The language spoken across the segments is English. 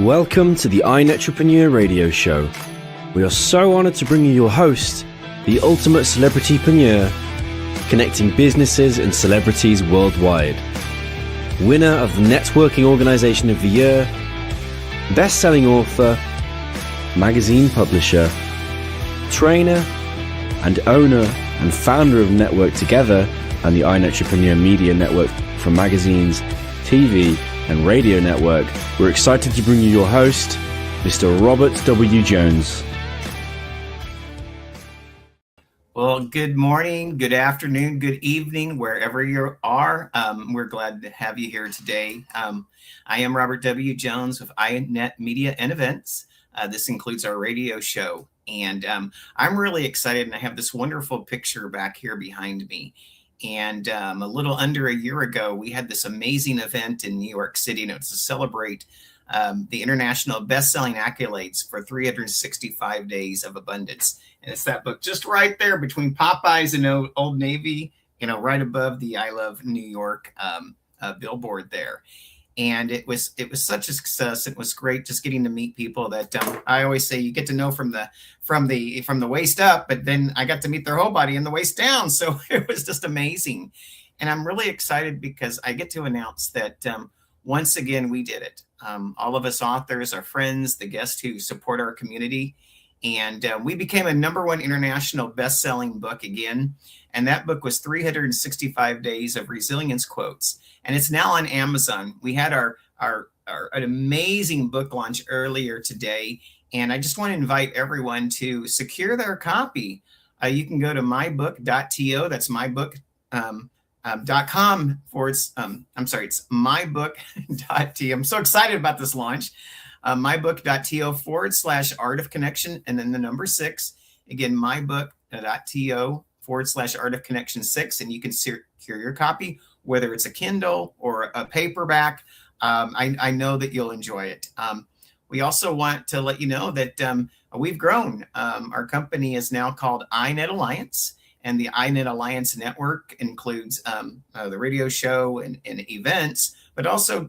Welcome to the iNetrepreneur Radio Show. We are so honored to bring you your host, the ultimate celebritypreneur, connecting businesses and celebrities worldwide. Winner of the Networking Organization of the Year, best-selling author, magazine publisher, trainer, and owner and founder of Network Together and the iNetrepreneur Media Network from magazines, TV, and radio network. We're excited to bring you your host, Mr. Robert W. Jones. Well, good morning, good afternoon, good evening, wherever you are. We're glad to have you here today. I am Robert W. Jones with iNet Media and Events. This includes our radio show. And I'm really excited, and I have this wonderful picture back here behind me. And a little under a year ago, we had this amazing event in New York City, and it was to celebrate the international best-selling accolades for 365 Days of Abundance. And it's that book just right there between Popeyes and Old Navy, right above the I Love New York billboard there. And it was such a success. It was great just getting to meet people that I always say you get to know from the waist up, but then I got to meet their whole body and the waist down. So it was just amazing. And I'm really excited because I get to announce that once again, we did it. All of us authors, our friends, the guests who support our community. And we became a #1 international best-selling book again. And that book was 365 Days of Resilience Quotes. And it's now on Amazon. We had an amazing book launch earlier today. And I just want to invite everyone to secure their copy. You can go to mybook.to. That's mybook.com it's mybook.to. I'm so excited about this launch. mybook.to/art of connection, and then the number 6. Again, mybook.to/art of connection 6. And you can secure your copy, whether it's a Kindle or a paperback. I know that you'll enjoy it. We also want to let you know that we've grown. Our company is now called iNet Alliance. And the iNet Alliance Network includes the radio show and events, but also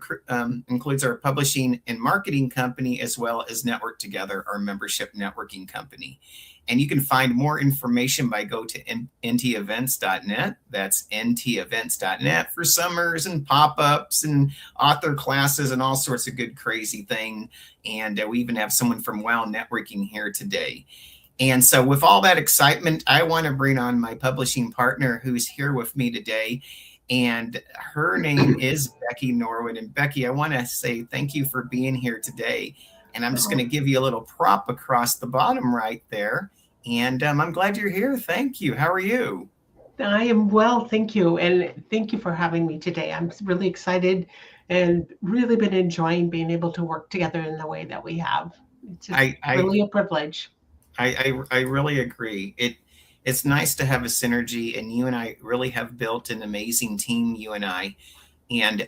includes our publishing and marketing company, as well as Network Together, our membership networking company. And you can find more information by go to ntevents.net. That's ntevents.net for summers and pop-ups and author classes and all sorts of good, crazy thing. And we even have someone from Wow Networking here today. And so with all that excitement, I want to bring on my publishing partner who's here with me today. And her name is Becky Norwood. And Becky, I want to say thank you for being here today. And I'm just going to give you a little prop across the bottom right there. And I'm glad you're here. Thank you. How are you? I am well, thank you. And thank you for having me today. I'm really excited and really been enjoying being able to work together in the way that we have. It's really a privilege. I really agree. It's nice to have a synergy, and you and I really have built an amazing team, you and I, and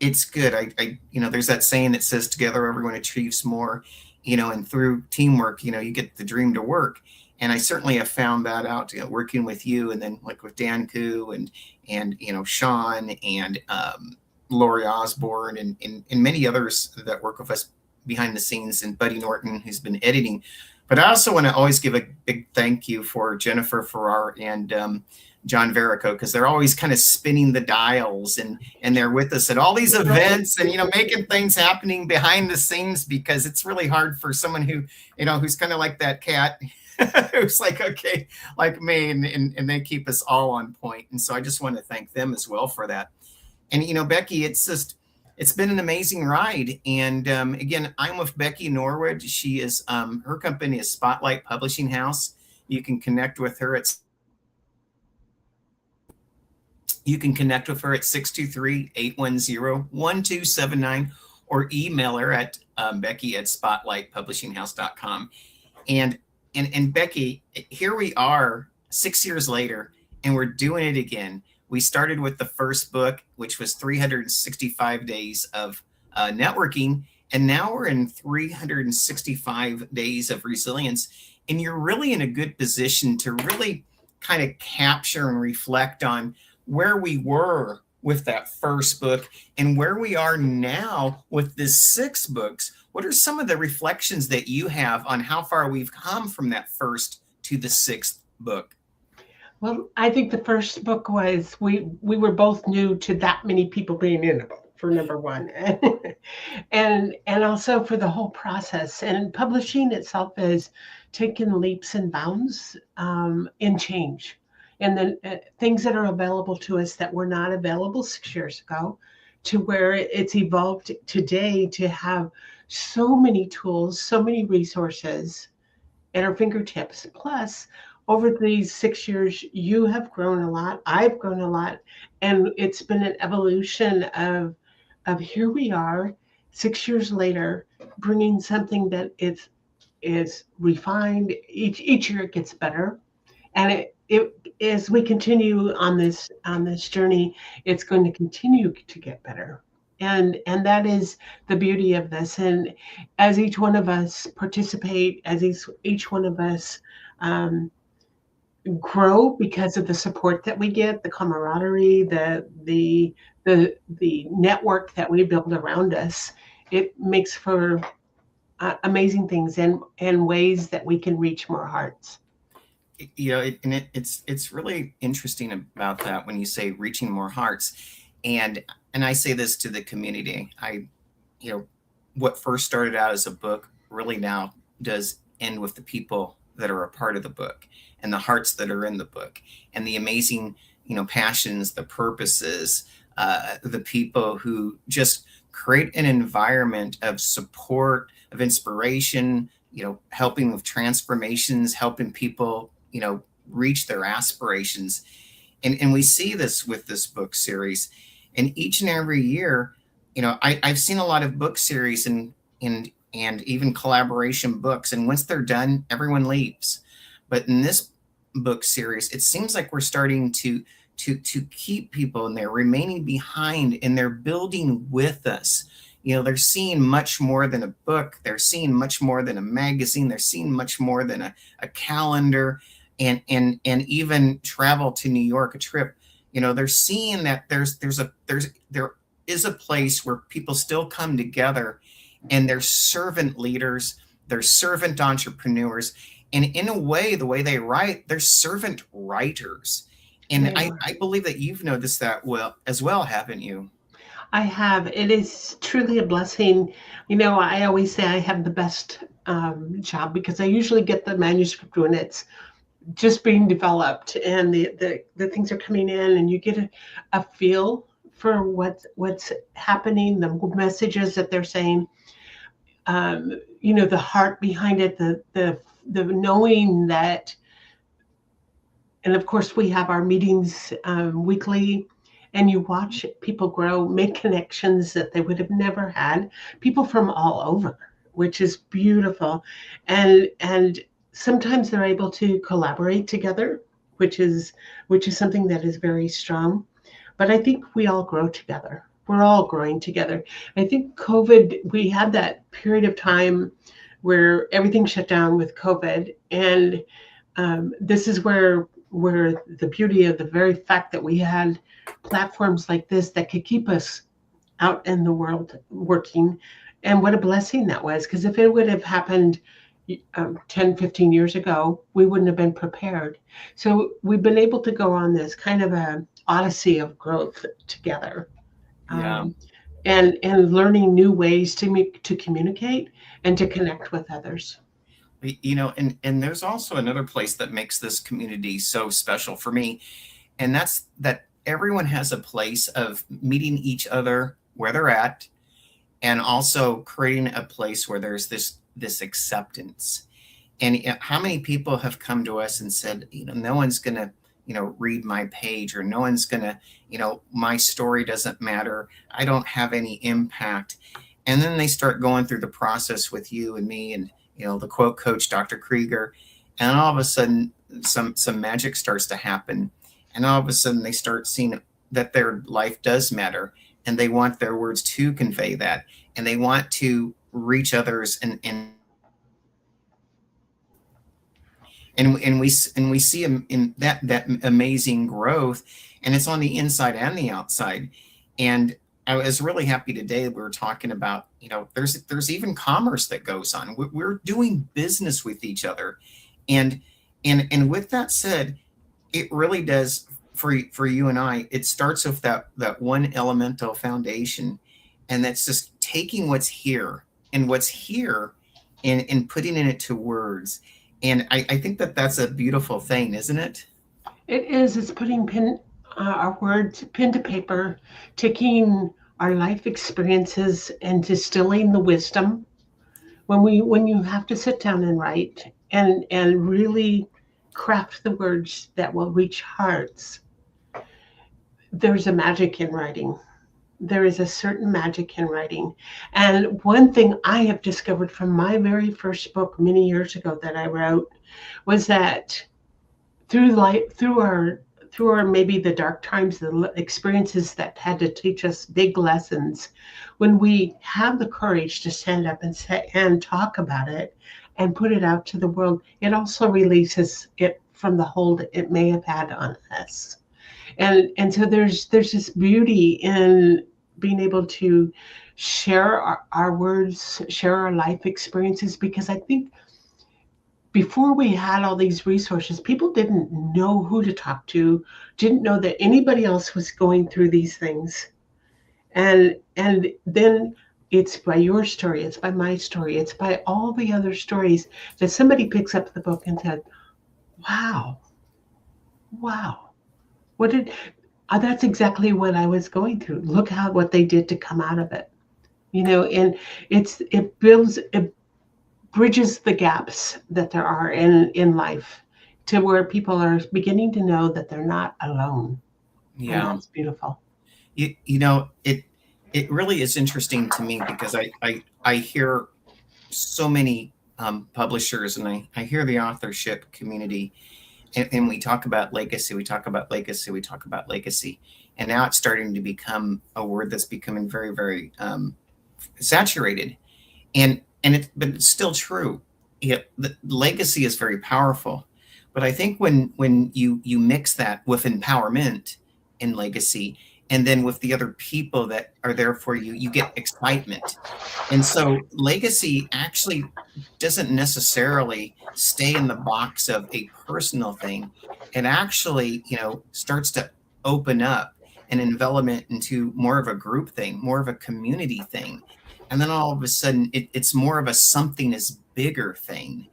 it's good. I there's that saying that says together everyone achieves more, and through teamwork, you get the dream to work. And I certainly have found that out, working with you, and then like with Dan Koo and Sean and Lori Osborne and many others that work with us behind the scenes, and Buddy Norton, who's been editing. But I also want to always give a big thank you for Jennifer Farrar and John Verrico, because they're always kind of spinning the dials and they're with us at all these events and, making things happening behind the scenes, because it's really hard for someone who, who's kind of like that cat who's like, okay, like me, and they keep us all on point. And so I just want to thank them as well for that. And, Becky, it's been an amazing ride. And again, I'm with Becky Norwood. She is, her company is Spotlight Publishing House. You can connect with her at 623-810-1279 or email her at Becky@spotlightpublishinghouse.com. And Becky, here we are 6 years later, and we're doing it again. We started with the first book, which was 365 Days of Networking. And now we're in 365 Days of Resilience. And you're really in a good position to really kind of capture and reflect on where we were with that first book and where we are now with this 6 books. What are some of the reflections that you have on how far we've come from that first to the 6th book? Well, I think the first book was we were both new to that many people being in a book, for number one, and also for the whole process. And publishing itself is taking leaps and bounds in change, and then things that are available to us that were not available 6 years ago, to where it's evolved today to have so many tools, so many resources at our fingertips. Plus, over these 6 years, you have grown a lot. I've grown a lot, and it's been an evolution of here we are, 6 years later, bringing something that is refined. Each year it gets better, and it as we continue on this journey, it's going to continue to get better. And that is the beauty of this. And as each one of us participate, as each one of us grow because of the support that we get, the camaraderie, the network that we build around us, it makes for amazing things and ways that we can reach more hearts. It's really interesting about that when you say reaching more hearts, and I say this to the community. What first started out as a book really now does end with the people that are a part of the book and the hearts that are in the book and the amazing passions, the purposes, the people who just create an environment of support, of inspiration, helping with transformations, helping people reach their aspirations. And we see this with this book series. And each and every year, I've seen a lot of book series and even collaboration books. And once they're done, everyone leaves. But in this book series, it seems like we're starting to keep people, and they're remaining behind, and they're building with us. They're seeing much more than a book. They're seeing much more than a magazine. They're seeing much more than a calendar and even travel to New York, a trip. They're seeing that there is a place where people still come together, and they're servant leaders, they're servant entrepreneurs, and in a way, the way they write, they're servant writers. And yeah. I believe that you've noticed that as well, haven't you? I have. It is truly a blessing. I always say I have the best job because I usually get the manuscript when it's just being developed and the things are coming in, and you get a feel for what's happening, the messages that they're saying, the heart behind it, the knowing that. And of course, we have our meetings weekly, and you watch people grow, make connections that they would have never had, people from all over, which is beautiful. And sometimes they're able to collaborate together, which is something that is very strong. But I think we all grow together. We're all growing together. I think COVID, we had that period of time where everything shut down with COVID. And this is where the beauty of the very fact that we had platforms like this that could keep us out in the world working. And what a blessing that was, because if it would have happened 10, 15 years ago, we wouldn't have been prepared. So we've been able to go on this kind of a odyssey of growth together. Yeah. And learning new ways to communicate and to connect with others. And there's also another place that makes this community so special for me, and that's that everyone has a place of meeting each other where they're at, and also creating a place where there's this acceptance. And how many people have come to us and said, no one's going to read my page, or no one's going to, my story doesn't matter, I don't have any impact. And then they start going through the process with you and me and the quote coach, Dr. Krieger, and all of a sudden some magic starts to happen, and all of a sudden they start seeing that their life does matter, and they want their words to convey that, and they want to reach others and and we see in that amazing growth, and it's on the inside and the outside. And I was really happy today that we were talking about, there's even commerce that goes on. We're doing business with each other, and with that said, it really does for you and I. It starts with that one elemental foundation, and that's just taking what's here and putting it to words. And I think that's a beautiful thing, isn't it? It is. It's putting our words, pen to paper, taking our life experiences and distilling the wisdom. When you have to sit down and write and really craft the words that will reach hearts, there's a magic in writing. There is a certain magic in writing. And one thing I have discovered from my very first book many years ago that I wrote was that through our maybe the dark times, the experiences that had to teach us big lessons, when we have the courage to stand up and say and talk about it and put it out to the world, it also releases it from the hold it may have had on us. And so there's this beauty in being able to share our words, share our life experiences, because I think before we had all these resources, people didn't know who to talk to, didn't know that anybody else was going through these things. And then it's by your story, it's by my story, it's by all the other stories that somebody picks up the book and said, wow, that's exactly what I was going through. Look what they did to come out of it. And it bridges the gaps that there are in life to where people are beginning to know that they're not alone. Yeah, and that's beautiful. It really is interesting to me because I hear so many publishers, and I hear the authorship community, and we talk about legacy, and now it's starting to become a word that's becoming very, very saturated, but it's still true. The legacy is very powerful, but I think when you mix that with empowerment and legacy, and then with the other people that are there for you, you get excitement. And so legacy actually doesn't necessarily stay in the box of a personal thing. It actually, starts to open up and envelop it into more of a group thing, more of a community thing. And then all of a sudden, it's more of a something is bigger thing.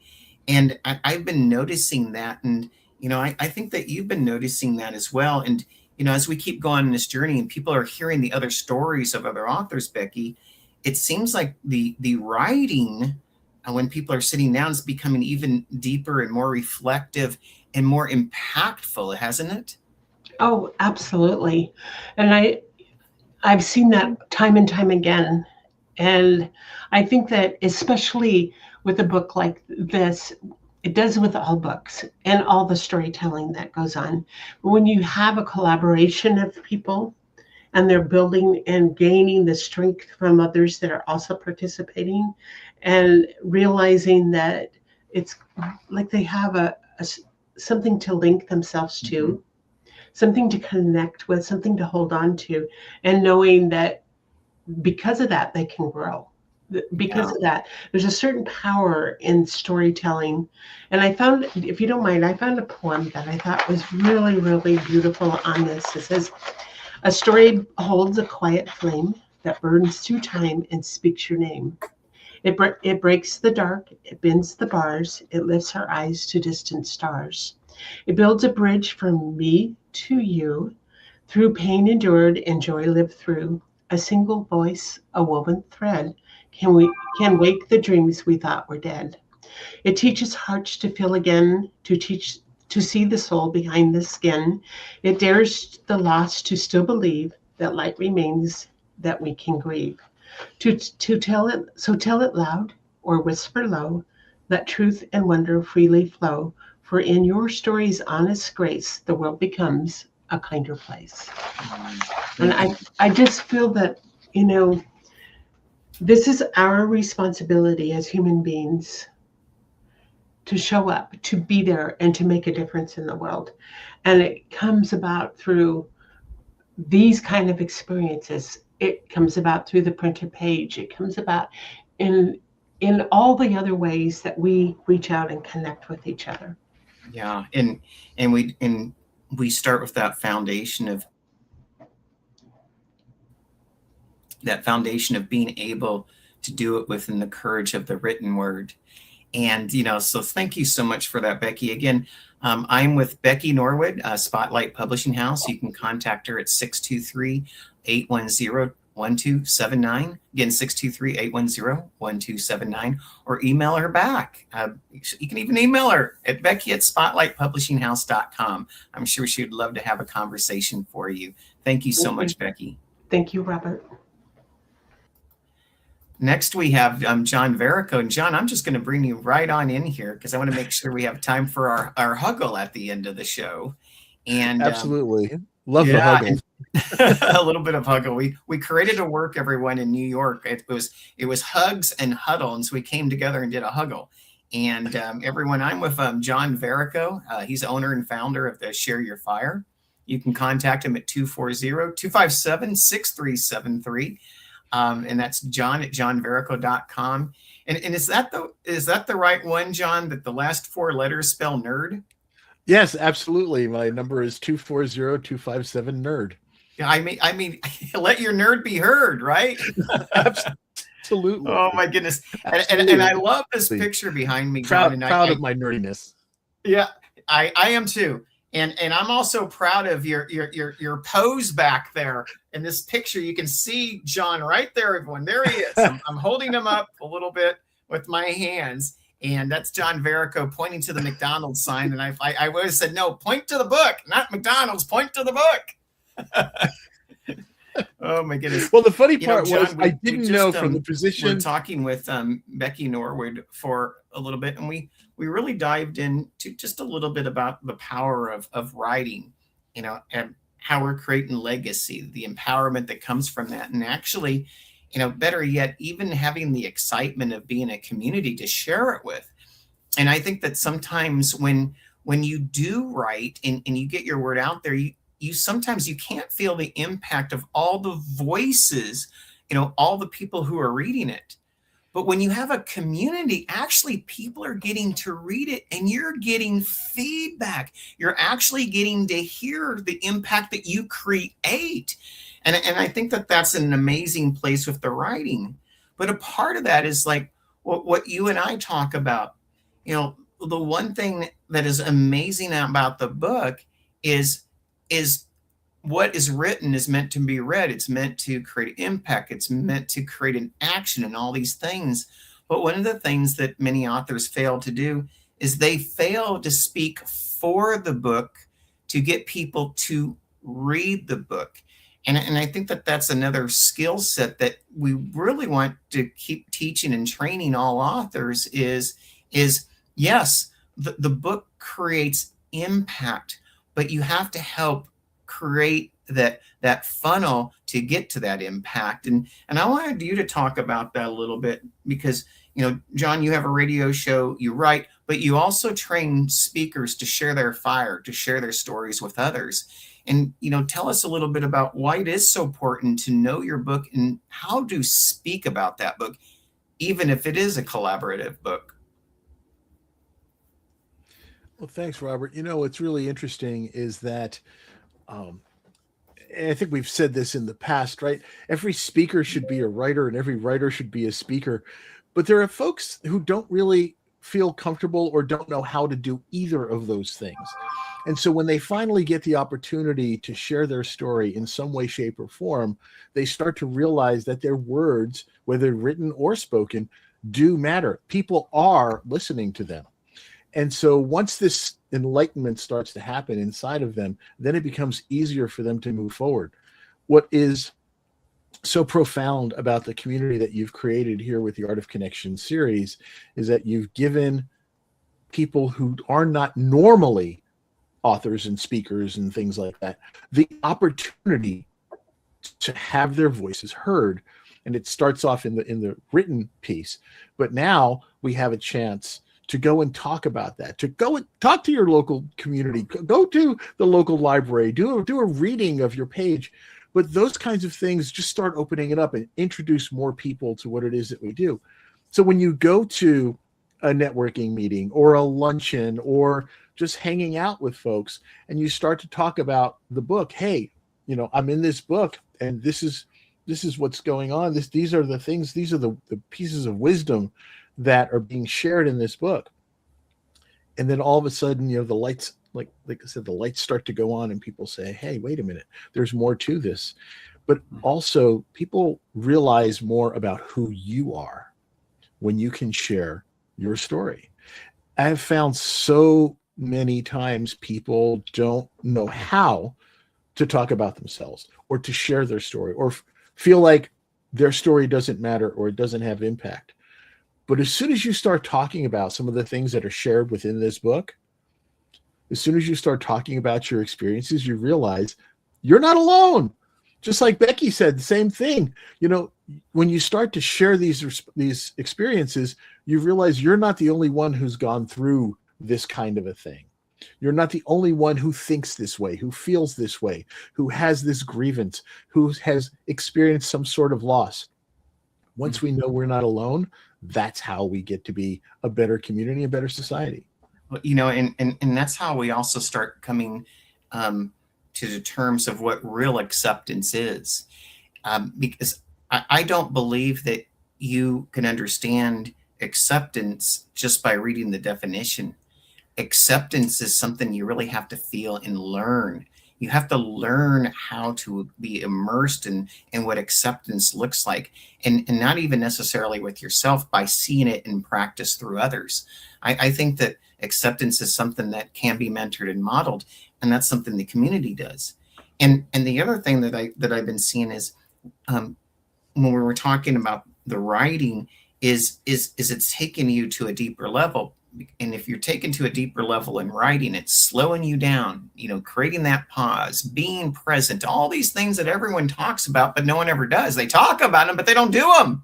And I've been noticing that. And, I think that you've been noticing that as well. And, as we keep going on this journey and people are hearing the other stories of other authors, Becky, it seems like the writing, when people are sitting down, is becoming even deeper and more reflective and more impactful, hasn't it? Oh, absolutely. And I've seen that time and time again. And I think that especially with a book like this, it does with all books and all the storytelling that goes on. But when you have a collaboration of people and they're building and gaining the strength from others that are also participating, and realizing that it's like they have something to link themselves to, something to connect with, something to hold on to, and knowing that because of that, they can grow. Because of that, there's a certain power in storytelling. And I found, if you don't mind, I found a poem that I thought was really, really beautiful on this. It says, a story holds a quiet flame that burns through time and speaks your name. It breaks the dark, it bends the bars, it lifts our eyes to distant stars. It builds a bridge from me to you, through pain endured and joy lived through. A single voice, a woven thread, can wake the dreams we thought were dead. It teaches hearts to feel again, to see the soul behind the skin. It dares the lost to still believe that light remains, that we can grieve. To tell it loud or whisper low, let truth and wonder freely flow. For in your story's honest grace, the world becomes a kinder place. And I just feel that, this is our responsibility as human beings to show up, to be there, and to make a difference in the world. And it comes about through these kind of experiences. It comes about through the printed page. It comes about in all the other ways that we reach out and connect with each other. Yeah, and we start with that foundation of being able to do it within the courage of the written word. And, so thank you so much for that, Becky. Again, I'm with Becky Norwood, Spotlight Publishing House. You can contact her at 623-810-1279. Again, 623-810-1279, or email her back. You can even email her at becky@spotlightpublishinghouse.com. I'm sure she would love to have a conversation for you. Thank you so much, Becky. Thank you, Robert. Next, we have John Verrico. And John, I'm just going to bring you right on in here because I want to make sure we have time for our huggle at the end of the show. And absolutely. Love the huggle. A little bit of huggle. We created a work, everyone, in New York. It was hugs and huddle. And so we came together and did a huggle. And everyone, I'm with John Verrico. He's owner and founder of the Share Your Fire. You can contact him at 240-257-6373. And that's John at johnverrico.com. And is that the right one, John, that the last four letters spell nerd? Yes, absolutely. My number is 240-257-NERD. I mean, let your nerd be heard, right? Absolutely. Oh my goodness. And I love this picture behind me, John. Proud of my nerdiness. Yeah, I am too. And I'm also proud of your pose back there in this picture. You can see John right there, everyone. There he is. I'm holding him up a little bit with my hands. And that's John Verrico pointing to the McDonald's sign. And I always said, no, point to the book, not McDonald's, point to the book. Oh my goodness. Well, the funny part John, was I didn't know from the position. We're talking with Becky Norwood for a little bit, and we really dived into just a little bit about the power of writing, and how we're creating legacy, the empowerment that comes from that. And actually, better yet, even having the excitement of being a community to share it with. And I think that sometimes when you do write and you get your word out there, you sometimes you can't feel the impact of all the voices, all the people who are reading it. But when you have a community, actually people are getting to read it and you're getting feedback. You're actually getting to hear the impact that you create. And I think that that's an amazing place with the writing. But a part of that is like what you and I talk about. The one thing that is amazing about the book is what is written is meant to be read. It's meant to create impact. It's meant to create an action and all these things. But one of the things that many authors fail to do is they fail to speak for the book to get people to read the book. And I think that that's another skill set that we really want to keep teaching and training all authors is yes, the book creates impact, but you have to help create that funnel to get to that impact. And I wanted you to talk about that a little bit because, John, you have a radio show, you write, but you also train speakers to share their fire, to share their stories with others. And, tell us a little bit about why it is so important to know your book and how to speak about that book, even if it is a collaborative book. Well, thanks, Robert. What's really interesting is that and I think we've said this in the past, right? Every speaker should be a writer and every writer should be a speaker. But there are folks who don't really feel comfortable or don't know how to do either of those things. And so when they finally get the opportunity to share their story in some way, shape, or form, they start to realize that their words, whether written or spoken, do matter. People are listening to them. And so once this enlightenment starts to happen inside of them, then it becomes easier for them to move forward. What is so profound about the community that you've created here with the Art of Connection series is that you've given people who are not normally authors and speakers and things like that the opportunity to have their voices heard. And it starts off in the written piece, but now we have a chance to go and talk about that, to go and talk to your local community, go to the local library, do a reading of your page. But those kinds of things just start opening it up and introduce more people to what it is that we do. So when you go to a networking meeting or a luncheon or just hanging out with folks and you start to talk about the book, hey, I'm in this book and this is what's going on. These are the things, these are the pieces of wisdom that are being shared in this book. And then all of a sudden, the lights, like I said, the lights start to go on and people say, hey, wait a minute, there's more to this. But also people realize more about who you are when you can share your story. I have found so many times people don't know how to talk about themselves or to share their story or feel like their story doesn't matter or it doesn't have impact. But as soon as you start talking about some of the things that are shared within this book, as soon as you start talking about your experiences, you realize you're not alone. Just like Becky said, the same thing. When you start to share these experiences, you realize you're not the only one who's gone through this kind of a thing. You're not the only one who thinks this way, who feels this way, who has this grievance, who has experienced some sort of loss. Once we know we're not alone, that's how we get to be a better community, a better society. And that's how we also start coming to the terms of what real acceptance is. Because I don't believe that you can understand acceptance just by reading the definition. Acceptance is something you really have to feel and learn. You have to learn how to be immersed in what acceptance looks like, and not even necessarily with yourself, by seeing it in practice through others. I think that acceptance is something that can be mentored and modeled, and that's something the community does. And the other thing that I've been seeing is when we were talking about the writing is it's taking you to a deeper level. And if you're taken to a deeper level in writing, it's slowing you down, creating that pause, being present, all these things that everyone talks about, but no one ever does. They talk about them, but they don't do them,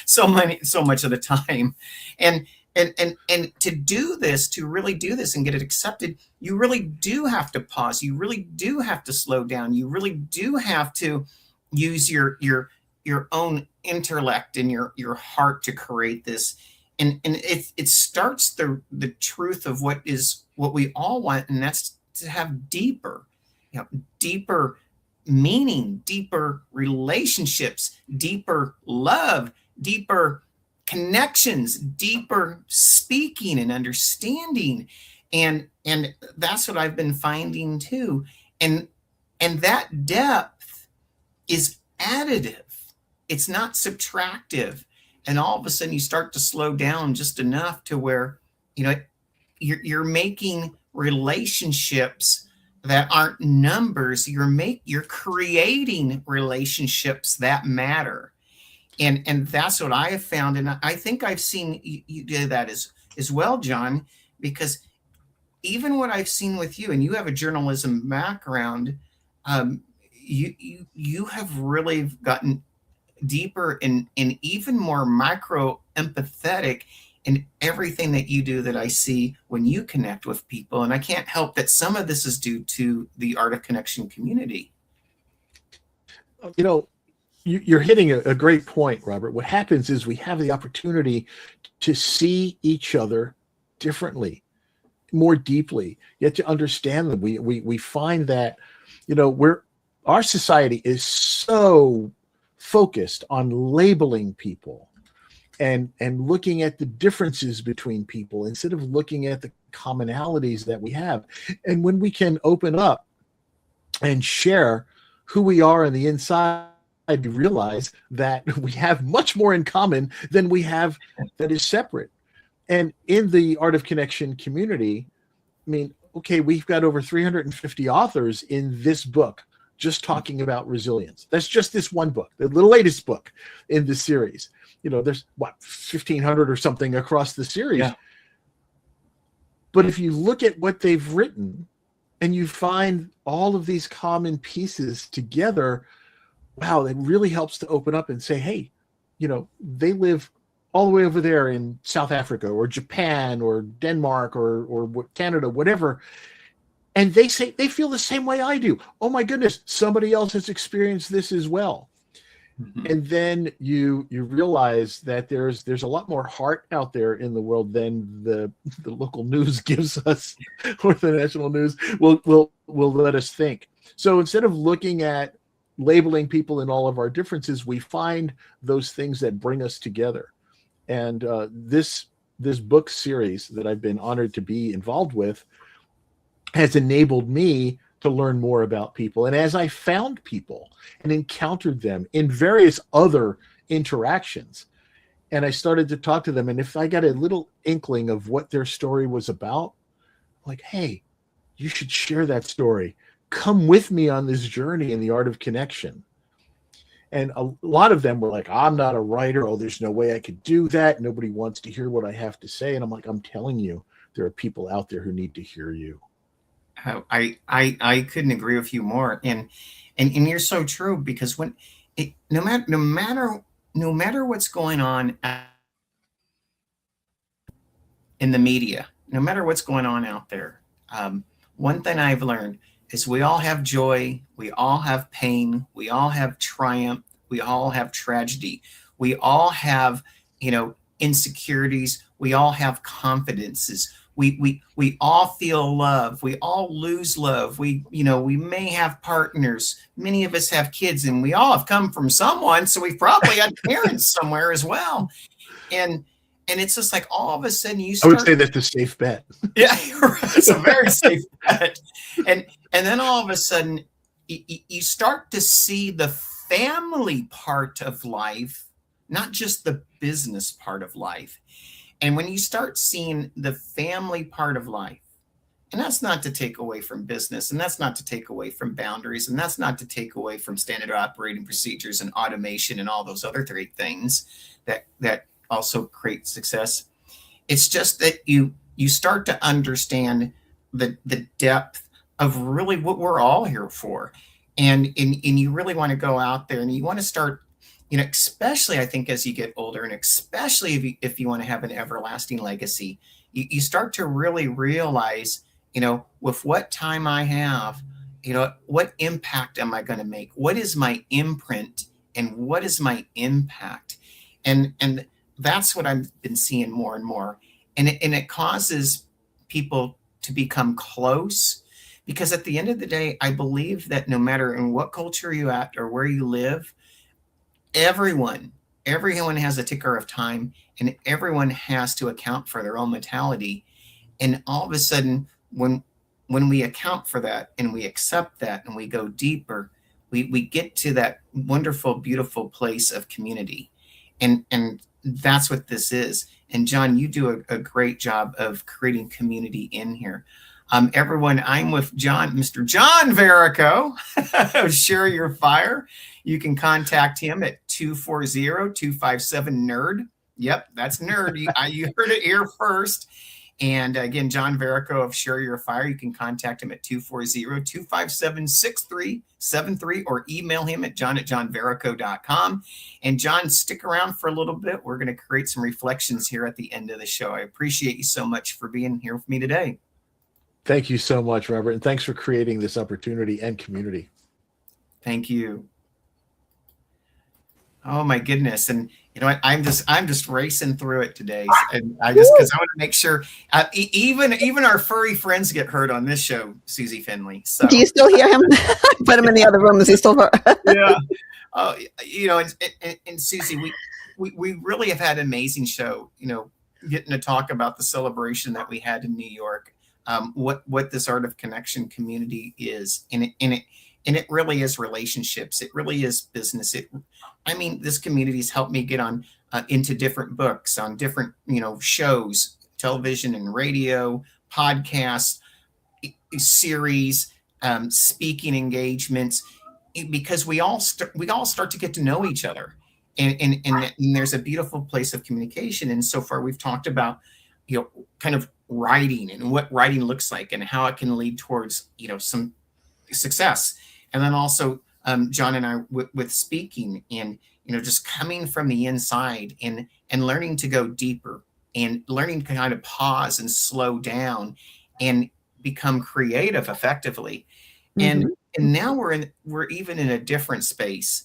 so much of the time. And to do this, to really do this and get it accepted, you really do have to pause. You really do have to slow down. You really do have to use your own intellect and your heart to create this. And it starts the truth of what we all want, and that's to have deeper meaning, deeper relationships, deeper love, deeper connections, deeper speaking and understanding. And that's what I've been finding too. And that depth is additive. It's not subtractive. And all of a sudden you start to slow down just enough to where, you're making relationships that aren't numbers. You're creating relationships that matter. And that's what I have found. And I think I've seen you do that as well, John, because even what I've seen with you, and you have a journalism background, you have really gotten deeper and even more micro empathetic in everything that you do that I see when you connect with people. And I can't help that some of this is due to the Art of Connection community. You're hitting a great point, Robert. What happens is we have the opportunity to see each other differently, more deeply, yet to understand them. We find that, our society is so focused on labeling people and looking at the differences between people instead of looking at the commonalities that we have. And when we can open up and share who we are on the inside, we realize that we have much more in common than we have that is separate. And in the Art of Connection community, we've got over 350 authors in this book just talking about resilience. That's just this one book, the latest book in the series. There's 1,500 or something across the series. Yeah. But if you look at what they've written and you find all of these common pieces together, wow, it really helps to open up and say, hey, they live all the way over there in South Africa or Japan or Denmark or Canada, whatever. And they say they feel the same way I do. Oh my goodness, somebody else has experienced this as well. Mm-hmm. And then you realize that there's a lot more heart out there in the world than the local news gives us, or the national news will let us think. So instead of looking at labeling people in all of our differences, we find those things that bring us together. And this book series that I've been honored to be involved with has enabled me to learn more about people. And as I found people and encountered them in various other interactions, and I started to talk to them, and if I got a little inkling of what their story was about, like, hey, you should share that story. Come with me on this journey in the art of connection. And a lot of them were like, I'm not a writer. Oh, there's no way I could do that. Nobody wants to hear what I have to say. And I'm like, I'm telling you, there are people out there who need to hear you. I couldn't agree with you more. And you're so true, because when no matter what's going on in the media, no matter what's going on out there, one thing I've learned is we all have joy, we all have pain, we all have triumph, we all have tragedy, we all have, insecurities, we all have confidences. We all feel love. We all lose love. We may have partners. Many of us have kids, and we all have come from someone. So we've probably had parents somewhere as well. And it's just like all of a sudden you start. I would say that's a safe bet. Yeah, it's a very safe bet. And then all of a sudden you start to see the family part of life, not just the business part of life. And when you start seeing the family part of life, and that's not to take away from business, and that's not to take away from boundaries, and that's not to take away from standard operating procedures and automation and all those other great things that also create success. It's just that you start to understand the depth of really what we're all here for. And you really want to go out there and you want to start, especially I think as you get older, and especially if you want to have an everlasting legacy, you start to really realize, with what time I have, what impact am I going to make? What is my imprint and what is my impact? And that's what I've been seeing more and more. And it causes people to become close, because at the end of the day, I believe that no matter in what culture you're at or where you live, everyone has a ticker of time, and everyone has to account for their own mentality. And all of a sudden, when we account for that and we accept that and we go deeper, we get to that wonderful, beautiful place of community. And that's what this is. And John, you do a great job of creating community in here. Everyone, I'm with Mr. John Verrico, Share Your Fire. You can contact him at 240-257-NERD. Yep, that's NERD. You heard it here first. And again, John Verrico of Share Your Fire. You can contact him at 240-257-6373 or email him at john@johnverrico.com. And John, stick around for a little bit. We're going to create some reflections here at the end of the show. I appreciate you so much for being here with me today. Thank you so much, Robert. And thanks for creating this opportunity and community. Thank you. Oh my goodness. And I'm just racing through it today. And because I want to make sure even our furry friends get heard on this show, SueZee Finley. So do you still hear him? Put him in the other room. Is he still? Yeah. And SueZee, we really have had an amazing show, getting to talk about the celebration that we had in New York, what this Art of Connection community is. And it really is relationships. It really is business. This community's helped me get on into different books, on different, shows, television and radio, podcasts, series, speaking engagements, because we all start to get to know each other. And there's a beautiful place of communication. And so far we've talked about, kind of writing and what writing looks like and how it can lead towards, some success. And then also John and I, with speaking, and just coming from the inside and learning to go deeper and learning to kind of pause and slow down and become creative effectively. And now we're even in a different space,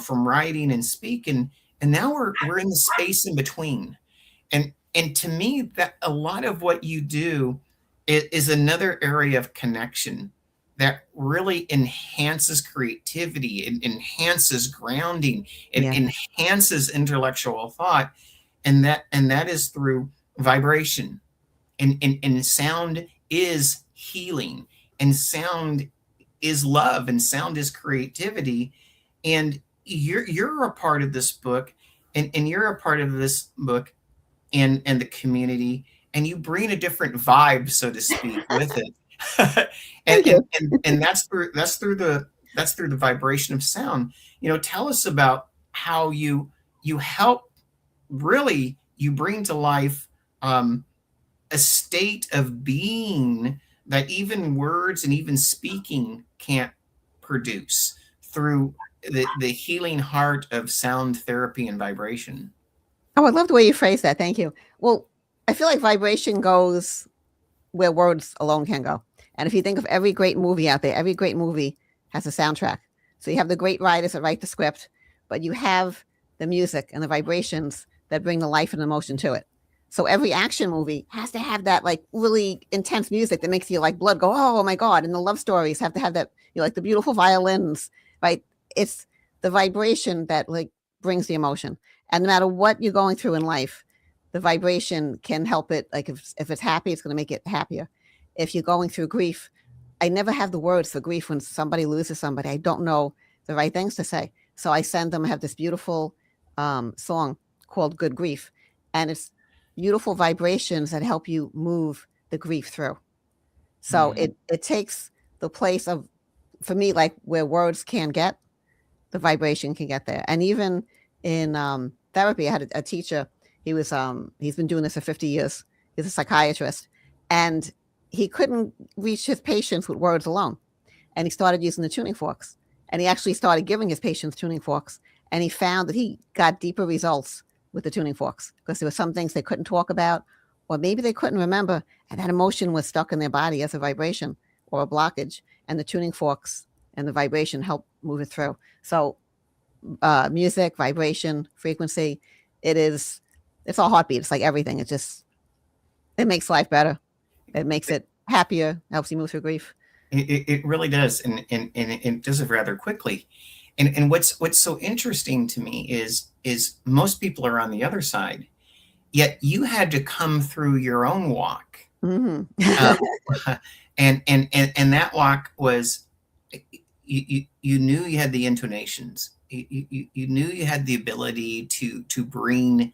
from writing and speaking, and now we're in the space in between. And to me, that a lot of what you do is another area of connection that really enhances creativity, it enhances grounding, it enhances intellectual thought, and that is through vibration. And sound is healing, and sound is love, and sound is creativity. And you're a part of this book, and you're a part of this book and the community, and you bring a different vibe, so to speak, with it. and that's through the vibration of sound. Tell us about how you help, really, you bring to life a state of being that even words and even speaking can't produce, through the healing heart of sound therapy and vibration. Oh, I love the way you phrase that. Thank you. Well, I feel like vibration goes where words alone can go. And if you think of every great movie out there, every great movie has a soundtrack. So you have the great writers that write the script, but you have the music and the vibrations that bring the life and emotion to it. So every action movie has to have that like really intense music that makes you like blood go, oh my God. And the love stories have to have that, like the beautiful violins, right? It's the vibration that like brings the emotion. And no matter what you're going through in life, the vibration can help it. Like if it's happy, it's going to make it happier. If you're going through grief, I never have the words for grief when somebody loses somebody. I don't know the right things to say. So I send them, I have this beautiful song called Good Grief. And it's beautiful vibrations that help you move the grief through. So it takes the place of, for me, like where words can get, the vibration can get there. And even in therapy, I had a teacher. He's been doing this for 50 years. He's a psychiatrist, and he couldn't reach his patients with words alone. And he started using the tuning forks, and he actually started giving his patients tuning forks. And he found that he got deeper results with the tuning forks, because there were some things they couldn't talk about, or maybe they couldn't remember, and that emotion was stuck in their body as a vibration or a blockage, and the tuning forks and the vibration help move it through. So music, vibration, frequency, it's all heartbeat. It's like everything. It makes life better. It makes it happier, helps you move through grief. It really does. And it does it rather quickly. And what's so interesting to me is most people are on the other side, yet you had to come through your own walk. And that walk was, you knew you had the intonations. You knew you had the ability to bring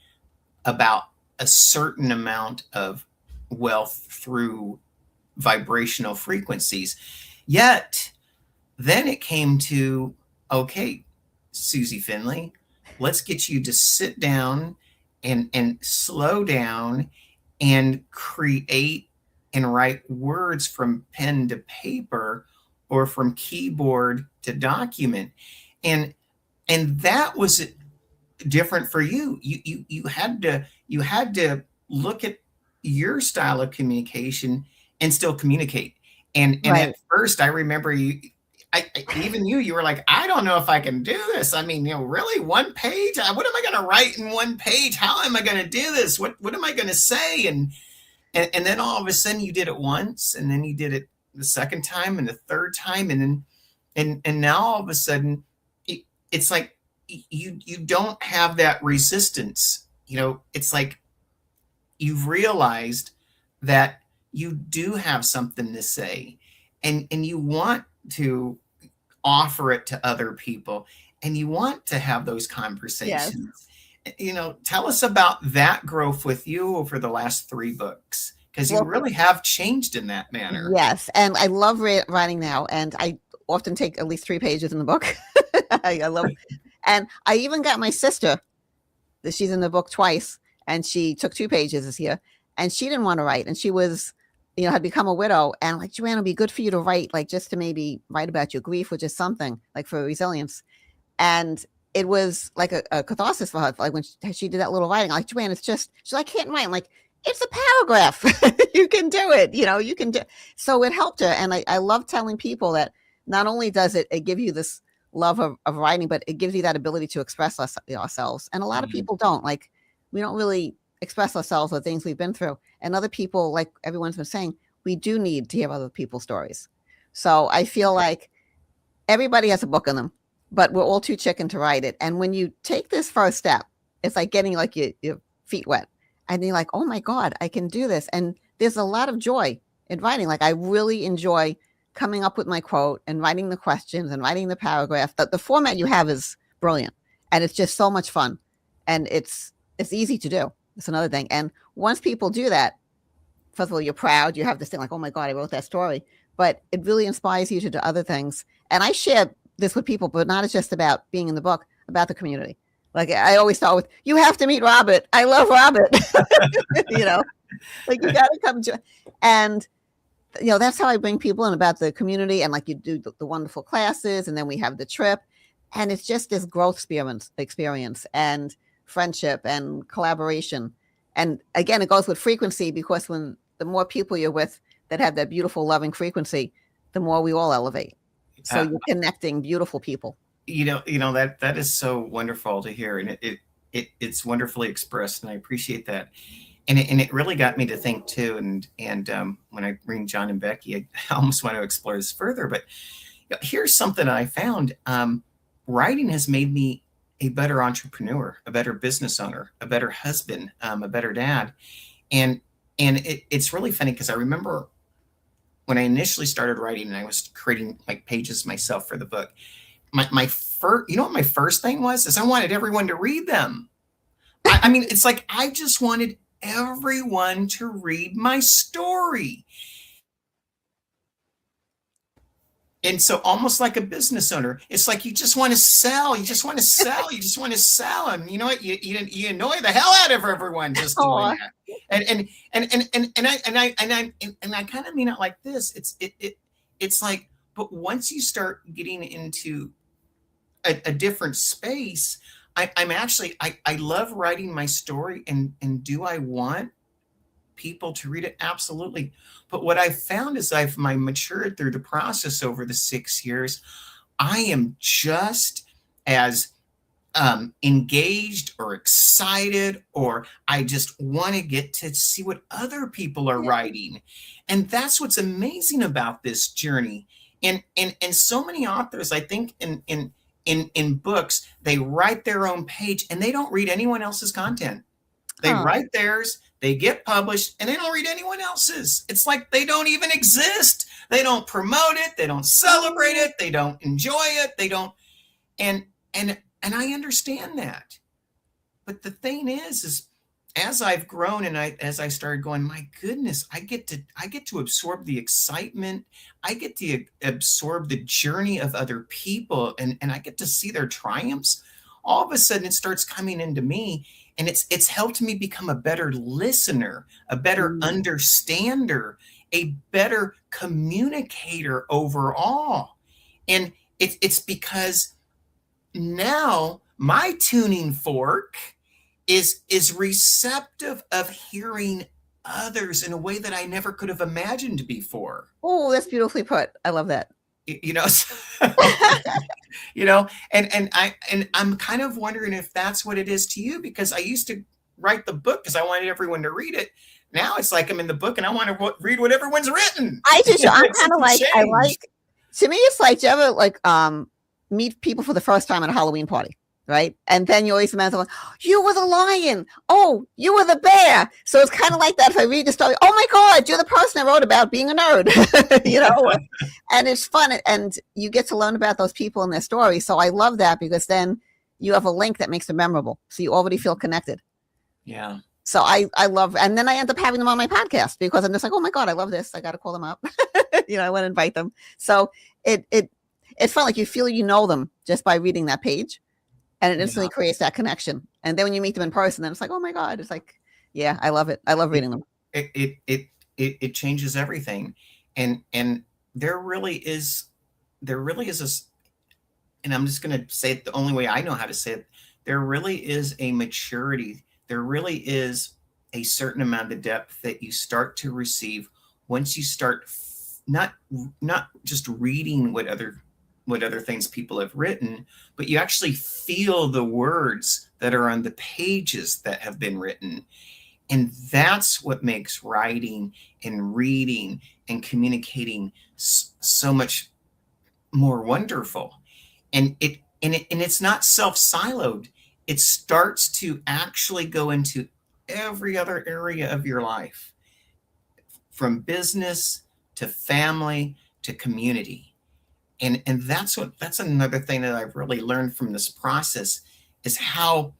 about a certain amount of wealth through vibrational frequencies. Yet then it came to, okay, SueZee Finley, let's get you to sit down and slow down and create and write words from pen to paper or from keyboard to document. And that was different for you. You had to look at your style of communication and still communicate. And right. At first I remember you were like, I don't know if I can do this. I mean, really, one page? What am I going to write in one page? How am I going to do this? What am I going to say? And then all of a sudden you did it once, and then you did it the second time and the third time. And now all of a sudden it's like you don't have that resistance. It's like you've realized that you do have something to say, and you want to offer it to other people, and you want to have those conversations. Yes. Tell us about that growth with you over the last 3 books, because you really have changed in that manner. Yes. And I love writing now. And I often take at least 3 pages in the book. I love it. And I even got my sister, she's in the book twice, and she took 2 pages this year, and she didn't want to write. And she was had become a widow, and like, Joanne, it'd be good for you to write, like, just to maybe write about your grief or just something like for resilience. And it was like a catharsis for her. Like when she did that little writing, like, Joanne, it's just, she's like, I can't write. I'm like, it's a paragraph. You can do it. You can do. So it helped her. And I love telling people that not only does it give you this love of writing, but it gives you that ability to express ourselves. And a lot of people don't. Like, we don't really express ourselves or things we've been through. And other people, like everyone's been saying, we do need to hear other people's stories. So I feel like everybody has a book in them, but we're all too chicken to write it. And when you take this first step, it's like getting like your feet wet. And you're like, oh my God, I can do this. And there's a lot of joy in writing. Like, I really enjoy coming up with my quote and writing the questions and writing the paragraph. The format you have is brilliant. And it's just so much fun. And it's easy to do. It's another thing. And once people do that, first of all, you're proud. You have this thing like, oh my God, I wrote that story. But it really inspires you to do other things. And I share this with people, but not just about being in the book, about the community. Like, I always start with, you have to meet Robert. I love Robert. Like, you got to come to, and that's how I bring people in, about the community. And like, you do the wonderful classes, and then we have the trip, and it's just this growth experience and friendship and collaboration. And again, it goes with frequency, because when the more people you're with that have that beautiful, loving frequency, the more we all elevate. So you're connecting beautiful people. That is so wonderful to hear, and it's wonderfully expressed, and I appreciate that. And it really got me to think too. And when I bring John and Becky, I almost want to explore this further. But here's something I found: writing has made me a better entrepreneur, a better business owner, a better husband, a better dad. And it's really funny, because I remember when I initially started writing and I was creating like pages myself for the book, my first, what my first thing was, is I wanted everyone to read them. I mean, it's like, I just wanted everyone to read my story. And so, almost like a business owner, it's like, you just want to sell, you just want to sell, you just want to sell. And you know what? You annoy the hell out of everyone just doing that. And I kind of mean it like this. It's like, but once you start getting into a different space, I love writing my story, and do I want people to read it? Absolutely. But what I've found is I've matured through the process over the 6 years. I am just as engaged or excited, or I just want to get to see what other people are writing. And that's what's amazing about this journey. And so many authors, I think in books, they write their own page and they don't read anyone else's content. They write theirs, they get published, and they don't read anyone else's. It's like they don't even exist. They don't promote it. They don't celebrate it. They don't enjoy it. They don't. And I understand that. But the thing is as I've grown and as I started going, my goodness, I get to absorb the excitement. I get to absorb the journey of other people, and I get to see their triumphs. All of a sudden, it starts coming into me, and it's helped me become a better listener, a better understander, a better communicator overall. And it's because now my tuning fork is receptive of hearing others in a way that I never could have imagined before. Oh, that's beautifully put. I love that. And I'm kind of wondering if that's what it is to you, because I used to write the book because I wanted everyone to read it. Now it's like I'm in the book and I want to read what everyone's written. I'm kind of like, to me, it's like, do you ever like meet people for the first time at a Halloween party? Right. And then you always imagine, like, you were the lion. Oh, you were the bear. So it's kind of like that. If I read the story, oh my God, you're the person I wrote about being a nerd, and it's fun. And you get to learn about those people and their stories. So I love that, because then you have a link that makes them memorable. So you already feel connected. Yeah. So I love, and then I end up having them on my podcast, because I'm just like, oh my God, I love this. I got to call them up. I want to invite them. So it's fun. Like, you feel you know them just by reading that page. And it instantly creates that connection. And then when you meet them in person, then it's like, oh my God, it's like, yeah, I love it. I love reading them. it changes everything. And there really is a, and I'm just going to say it the only way I know how to say it. There really is a maturity. There really is a certain amount of depth that you start to receive once you start not just reading what other things people have written, but you actually feel the words that are on the pages that have been written. And that's what makes writing and reading and communicating so much more wonderful. And it's not self-siloed. It starts to actually go into every other area of your life, from business to family to community. And that's another thing that I've really learned from this process, is how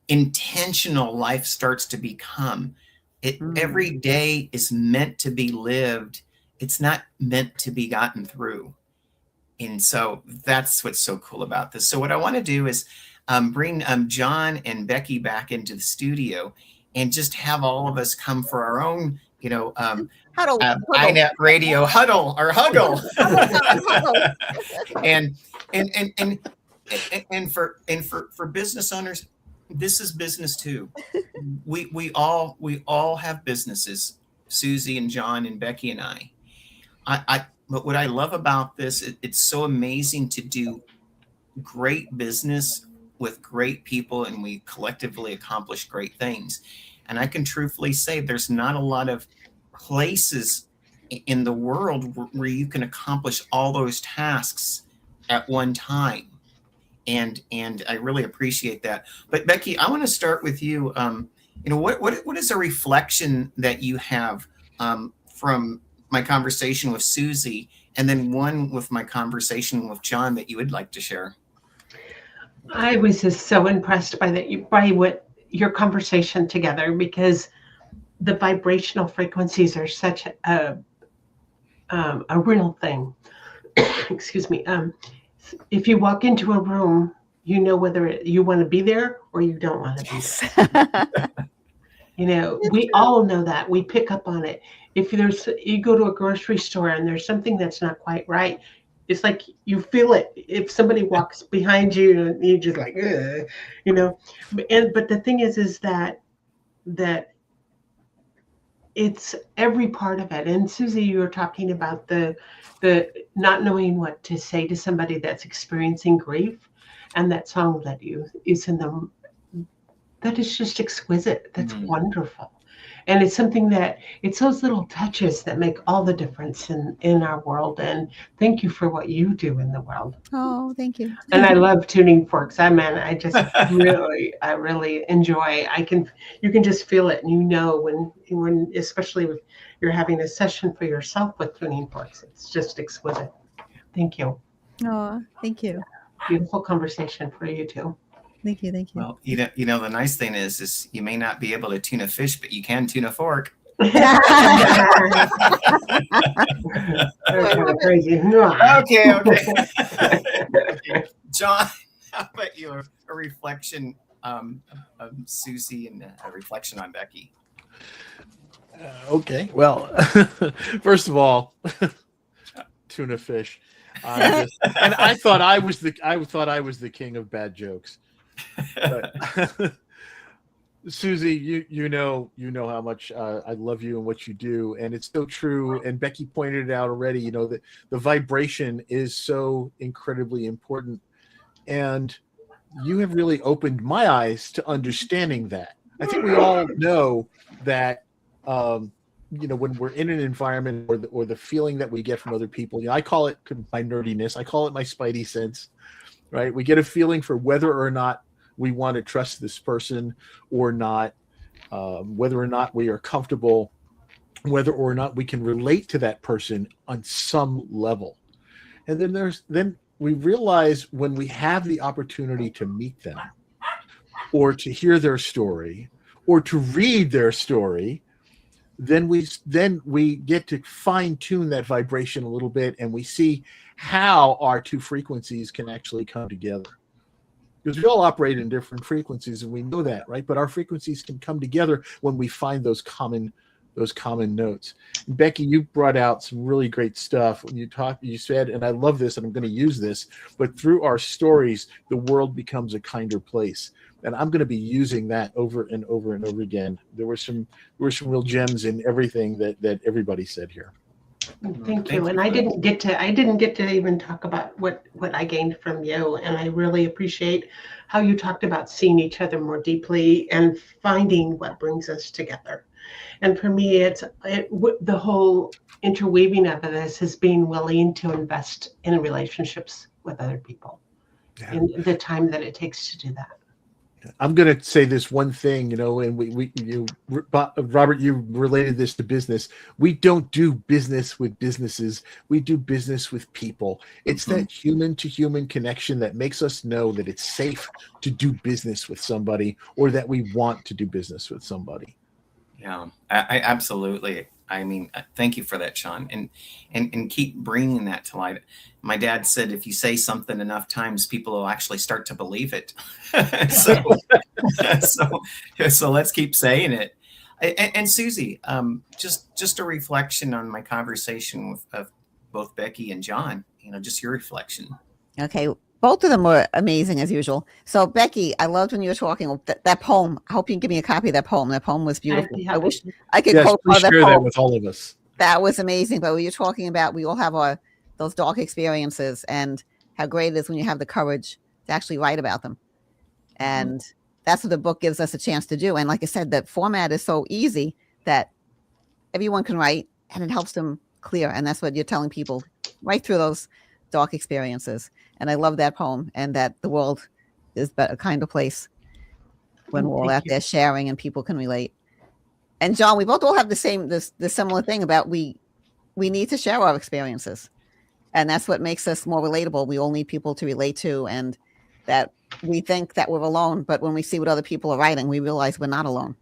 intentional life starts to become. Every day is meant to be lived. It's not meant to be gotten through. And so that's what's so cool about this. So what I want to do is bring John and Becky back into the studio and just have all of us come for our own, huddle. iNet radio huddle or huggle. and for business owners, this is business too. We all have businesses, SueZee and John and Becky and I. But what I love about this, it's so amazing to do great business with great people, and we collectively accomplish great things. And I can truthfully say there's not a lot of places in the world where you can accomplish all those tasks at one time. And I really appreciate that. But Becky, I want to start with you. What is a reflection that you have from my conversation with SueZee, and then one with my conversation with John that you would like to share? I was just so impressed by what your conversation together, because the vibrational frequencies are such a real thing. Excuse me. If you walk into a room, you know whether you want to be there or you don't want to be there. We all know that. We pick up on it. If you go to a grocery store and there's something that's not quite right, it's like you feel it. If somebody walks behind you, you're just like, But the thing is that it's every part of it. And SueZee, you were talking about the not knowing what to say to somebody that's experiencing grief, and that song that is in them. That is just exquisite. That's wonderful. And it's something it's those little touches that make all the difference in our world. And thank you for what you do in the world. Oh, thank you. And I love tuning forks. I just I really enjoy. You can just feel it, and when especially if you're having a session for yourself with tuning forks, it's just exquisite. Thank you. Oh, thank you. Beautiful conversation for you too. Thank you. Well, the nice thing is you may not be able to tune a fish, but you can tune a fork. Crazy. Okay. John, how about you? A reflection of SueZee and a reflection on Becky. Okay. Well, first of all, tuna fish. And I thought I was the king of bad jokes. But SueZee, you know how much I love you and what you do, and it's so true. And Becky pointed it out already. That the vibration is so incredibly important, and you have really opened my eyes to understanding that. I think we all know that. When we're in an environment or the feeling that we get from other people, I call it my nerdiness. I call it my spidey sense, right? We get a feeling for whether or not we want to trust this person or not, whether or not we are comfortable, whether or not we can relate to that person on some level. And then we realize when we have the opportunity to meet them or to hear their story or to read their story, then we get to fine tune that vibration a little bit, and we see how our two frequencies can actually come together. Because we all operate in different frequencies, and we know that, right? But our frequencies can come together when we find those common those common notes. Becky, you brought out some really great stuff. When you said, and I love this, and I'm going to use this, but through our stories, the world becomes a kinder place. And I'm going to be using that over and over and over again. There were some real gems in everything that everybody said here. Thank you. And I didn't get to even talk about what I gained from you. And I really appreciate how you talked about seeing each other more deeply and finding what brings us together. And for me, the whole interweaving of this is being willing to invest in relationships with other people and the time that it takes to do that. I'm going to say this one thing, and Robert, you related this to business. We don't do business with businesses. We do business with people. It's that human to human connection that makes us know that it's safe to do business with somebody, or that we want to do business with somebody. Yeah, I absolutely. I mean, thank you for that, Sean, and keep bringing that to light. My dad said, if you say something enough times, people will actually start to believe it. so let's keep saying it. And SueZee, just a reflection on my conversation with both Becky and John. Just your reflection. Okay. Both of them were amazing as usual. So Becky, I loved when you were talking that poem. I hope you can give me a copy of that poem. That poem was beautiful. I wish I could quote that poem. That with all of us. That was amazing. But when you're talking about, we all have those dark experiences, and how great it is when you have the courage to actually write about them. And that's what the book gives us a chance to do. And like I said, the format is so easy that everyone can write, and it helps them clear. And that's what you're telling people, right through those dark experiences. And I love that poem, and that the world is a kinder place when we're all out there sharing and people can relate. And John, we both all have the similar thing about we need to share our experiences, and that's what makes us more relatable. We all need people to relate to, and that we think that we're alone, but when we see what other people are writing, we realize we're not alone.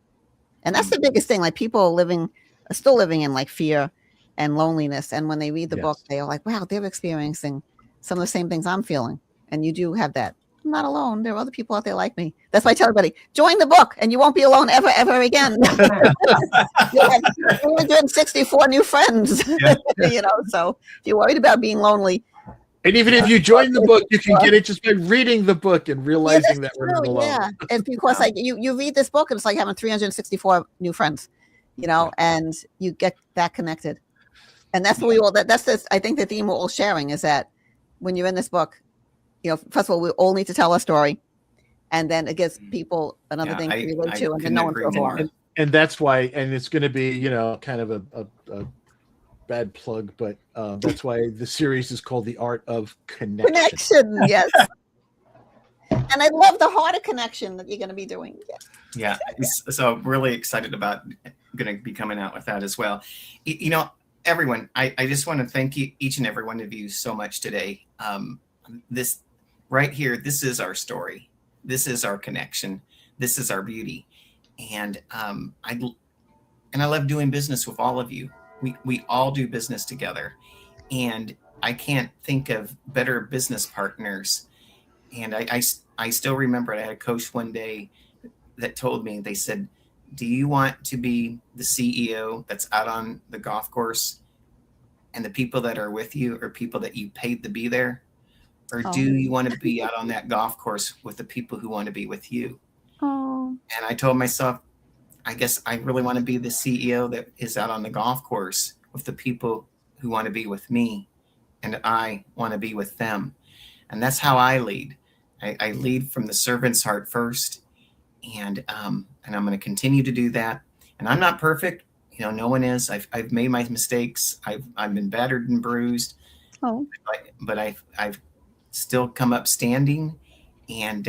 And that's the biggest thing. Like, people are still living in like fear and loneliness, and when they read the book, they are like, wow, they're experiencing some of the same things I'm feeling. And you do have that. I'm not alone. There are other people out there like me. That's why I tell everybody, join the book and you won't be alone ever again. You'll have 264 new friends. So if you're worried about being lonely. And even if you join the book, you can get it just by reading the book and realizing that we're not alone. Yeah, and because you read this book, and it's like having 364 new friends, and you get that connected. And that's what I think the theme we're all sharing is that when you're in this book, first of all, we all need to tell a story, and then it gives people another thing to relate to, and then no one feels alone. And that's why, and it's going to be, kind of a bad plug, but that's why the series is called The Art of Connection. Yes. And I love the heart of connection that you're going to be doing. Yeah. So really excited about going to be coming out with that as well. Everyone, I just want to thank you, each and every one of you, so much today. This right here, this is our story. This is our connection. This is our beauty. And I love doing business with all of you. We all do business together. And I can't think of better business partners. And I still remember I had a coach one day that told me, they said, do you want to be the CEO that's out on the golf course and the people that are with you are people that you paid to be there? Or do you want to be out on that golf course with the people who want to be with you? Oh. And I told myself, I guess I really want to be the CEO that is out on the golf course with the people who want to be with me, and I want to be with them. And that's how I lead. I lead from the servant's heart first. And I'm going to continue to do that. And I'm not perfect. No one is. I've made my mistakes. I've been battered and bruised. But I've still come up standing. And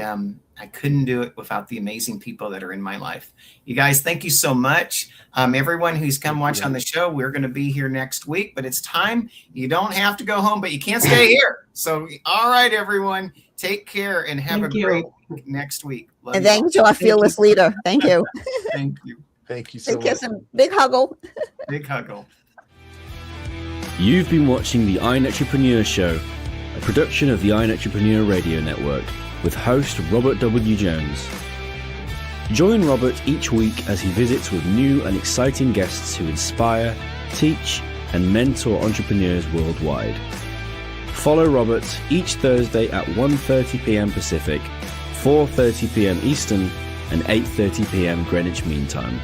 I couldn't do it without the amazing people that are in my life. You guys, thank you so much. Everyone who's come watch on the show, we're going to be here next week. But it's time. You don't have to go home, but you can't stay here. So, all right, everyone. Take care and have a great week next week. Love and thank you to our fearless leader. Thank you. Thank you. Thank you so much. Kiss and big huggle. Big huggle. You've been watching the Iron Entrepreneur Show, a production of the Iron Entrepreneur Radio Network with host Robert W. Jones. Join Robert each week as he visits with new and exciting guests who inspire, teach, and mentor entrepreneurs worldwide. Follow Robert each Thursday at 1:30 p.m. Pacific, 4:30 p.m. Eastern, and 8:30 p.m. Greenwich Mean Time.